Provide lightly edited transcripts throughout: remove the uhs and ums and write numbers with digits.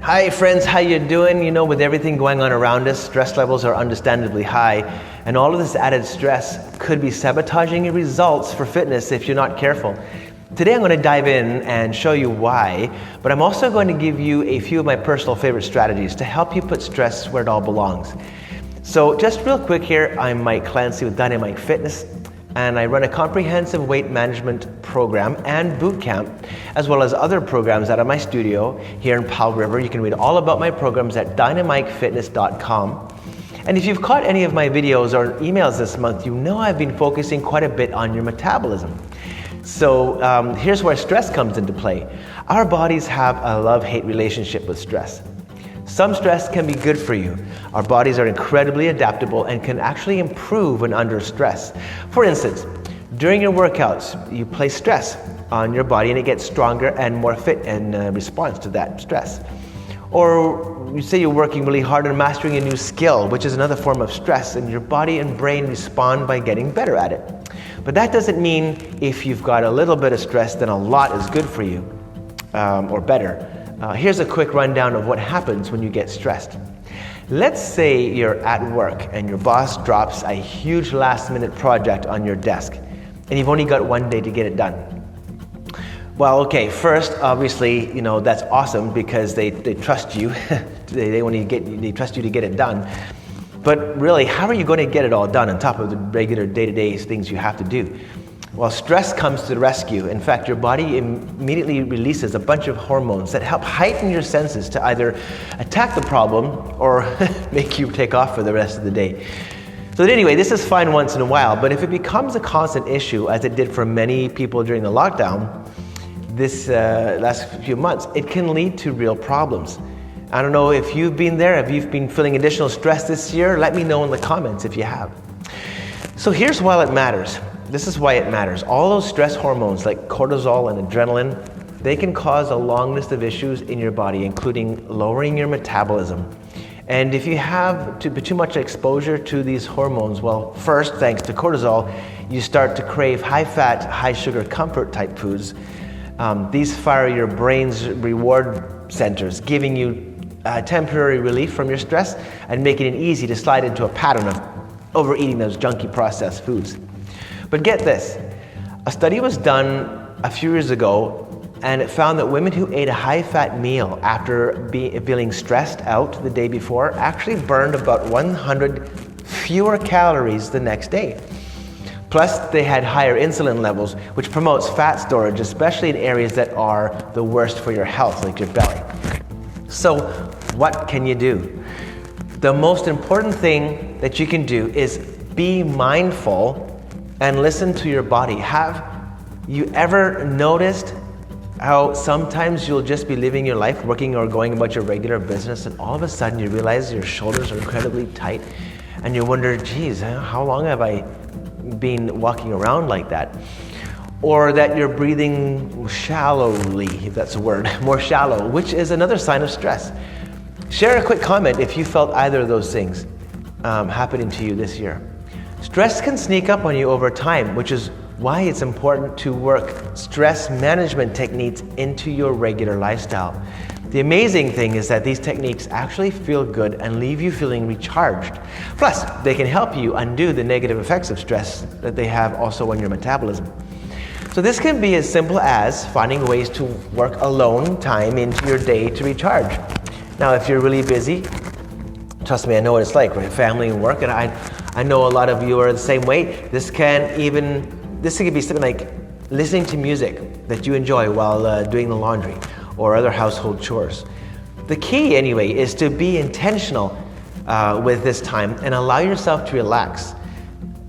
Hi friends, how you doing? You know, with everything going on around us, stress levels are understandably high, and all of this added stress could be sabotaging your results for fitness if you're not careful. Today I'm going to dive in and show you why, but I'm also going to give you a few of my personal favorite strategies to help you put stress where it all belongs. So just real quick here, I'm Mike Clancy with Dynamite Fitness, and I run a comprehensive weight management program and boot camp, as well as other programs out of my studio here in Powell River. You can read all about my programs at dynamitefitness.com. And if you've caught any of my videos or emails this month, you know I've been focusing quite a bit on your metabolism. So here's where stress comes into play. Our bodies have a love-hate relationship with stress. Some stress can be good for you. Our bodies are incredibly adaptable and can actually improve when under stress. For instance, during your workouts, you place stress on your body and it gets stronger and more fit in response to that stress. Or you say you're working really hard on mastering a new skill, which is another form of stress, and your body and brain respond by getting better at it. But that doesn't mean if you've got a little bit of stress, then a lot is good for you, or better. Here's a quick rundown of what happens when you get stressed. Let's say you're at work and your boss drops a huge last-minute project on your desk, and you've only got one day to get it done. Well, okay, first, obviously, you know, that's awesome because they trust you. they trust you to get it done. But really, how are you going to get it all done on top of the regular day-to-day things you have to do? Well, stress comes to the rescue. In fact, your body immediately releases a bunch of hormones that help heighten your senses to either attack the problem or make you take off for the rest of the day. So anyway, this is fine once in a while, but if it becomes a constant issue, as it did for many people during the lockdown this last few months, it can lead to real problems. I don't know if you've been there, if you've been feeling additional stress this year, let me know in the comments if you have. So here's why it matters. This is why it matters. All those stress hormones like cortisol and adrenaline, they can cause a long list of issues in your body, including lowering your metabolism. And if you have too much exposure to these hormones, well, first, thanks to cortisol, you start to crave high-fat, high-sugar comfort type foods. These fire your brain's reward centers, giving you temporary relief from your stress and making it easy to slide into a pattern of overeating those junky processed foods. But get this, a study was done a few years ago, and it found that women who ate a high-fat meal after feeling stressed out the day before actually burned about 100 fewer calories the next day. Plus, they had higher insulin levels, which promotes fat storage, especially in areas that are the worst for your health, like your belly. So, what can you do? The most important thing that you can do is be mindful and listen to your body. Have you ever noticed how sometimes you'll just be living your life, working or going about your regular business, and all of a sudden you realize your shoulders are incredibly tight, and you wonder, geez, how long have I been walking around like that? Or that you're breathing shallowly, if that's a word, more shallow, which is another sign of stress. Share a quick comment if you felt either of those things happening to you this year. Stress can sneak up on you over time, which is why it's important to work stress management techniques into your regular lifestyle. The amazing thing is that these techniques actually feel good and leave you feeling recharged. Plus, they can help you undo the negative effects of stress that they have also on your metabolism. So this can be as simple as finding ways to work alone time into your day to recharge. Now, if you're really busy, trust me, I know what it's like, right? Family and work, and I know a lot of you are the same way. This can be something like listening to music that you enjoy while doing the laundry or other household chores. The key, anyway, is to be intentional with this time and allow yourself to relax.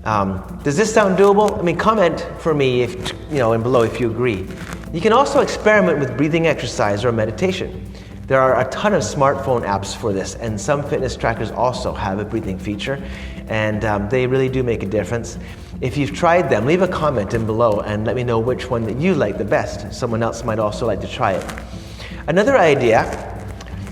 Does this sound doable? I mean, comment for me if and below if you agree. You can also experiment with breathing exercise or meditation. There are a ton of smartphone apps for this, and some fitness trackers also have a breathing feature, and they really do make a difference. If you've tried them, leave a comment in below and let me know which one that you like the best. Someone else might also like to try it. Another idea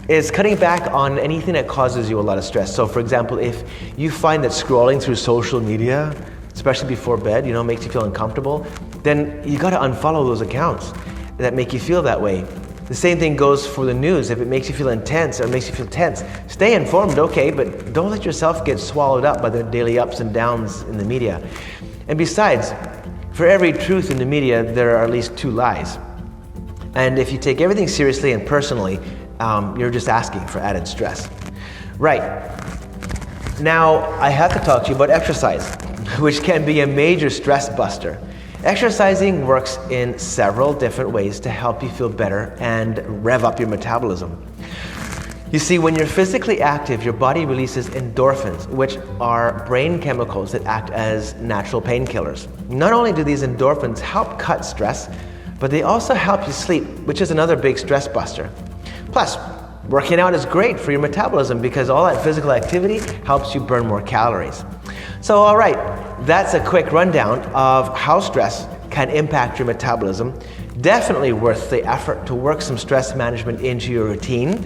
is cutting back on anything that causes you a lot of stress. So for example, if you find that scrolling through social media, especially before bed, makes you feel uncomfortable, then you got to unfollow those accounts that make you feel that way. The same thing goes for the news. If it makes you feel intense or makes you feel tense, stay informed, okay, but don't let yourself get swallowed up by the daily ups and downs in the media. And besides, for every truth in the media, there are at least 2 lies. And if you take everything seriously and personally, you're just asking for added stress. Right. Now, I have to talk to you about exercise, which can be a major stress buster. Exercising works in several different ways to help you feel better and rev up your metabolism. You see, when you're physically active, your body releases endorphins, which are brain chemicals that act as natural painkillers. Not only do these endorphins help cut stress, but they also help you sleep, which is another big stress buster. Plus, working out is great for your metabolism because all that physical activity helps you burn more calories. So, all right, that's a quick rundown of how stress can impact your metabolism. Definitely worth the effort to work some stress management into your routine.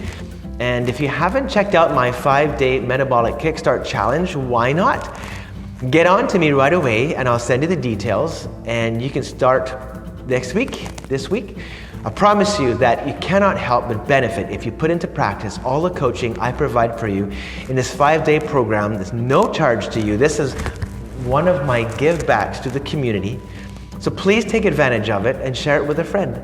And if you haven't checked out my 5-day metabolic kickstart challenge, why not? Get on to me right away and I'll send you the details and you can start this week. I promise you that you cannot help but benefit if you put into practice all the coaching I provide for you in this 5-day program. There's no charge to you. This is one of my give backs to the community. So please take advantage of it and share it with a friend.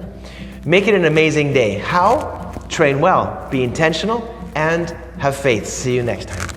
Make it an amazing day. How? Train well, be intentional, and have faith. See you next time.